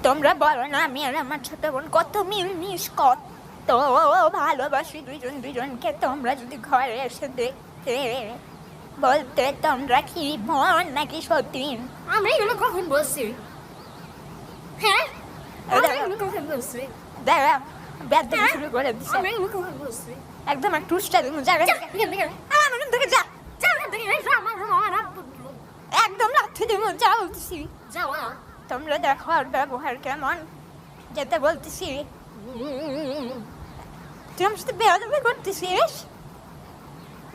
তোমরা বলো না আমি আর আমার ছোট বোন কত মিলমিশ কত ভালোবাসি দুইজন দুইজনকে। তোমরা যদি ঘরে এসে দেখতে বলতে তোমরা কি বোন নাকি সতীন। আমি এগুলো কখন বলছি? হ্যাঁ আমি এগুলো কখন বলছি? দেখা বেদ শুরু করে দিচ্ছে। আমি এগুলো কখন বলছি? একদম একটু উষ্টা দিন জায়গা আমার থেকে যা একদম লাথি দিব যা বলতেছি। যাওয়া তোমরা দেখো আর ব্যবহার কেমন যেতে বলতেছি। তুই আমার সাথে বেয়াদবি করতেছিস।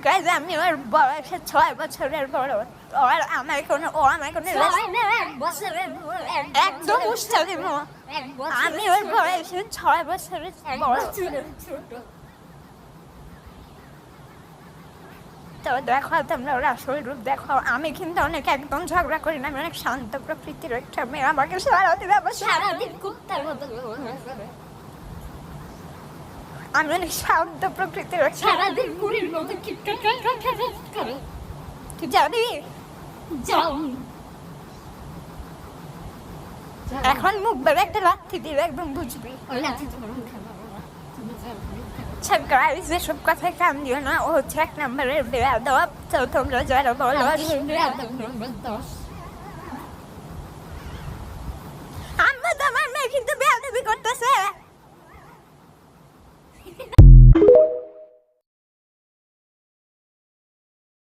গাইজ আমি ওর বয়সে 6 বছরের বড়। আর আমার কোনো ও আমার কোনো একদম উষ্টা দিব। আমি ওর বয়সে 6 বছরের বড়। তো দেখো তোমরা ওর আসল রূপ দেখো। আমি কিন্তু অনেক একদম ঝগড়া করি না, আমি অনেক শান্ত প্রকৃতির একটা মেয়ে। আমাকে সারাদিন আবার সারাদিন কুত্তার মতো আমি অনেক শান্ত প্রকৃতির একটা। সারাদিন বুড়ির মতো কিটকাট করে। তুই যাবি? যাও এখন মুখ বেড়ে একটা লাথি দিলে একদম বুঝবি। আচ্ছা গাইজ এসব কথায় কান দিও না, ও হচ্ছে 1 নম্বরের বেয়াদব। তো তোমরা যারা বলো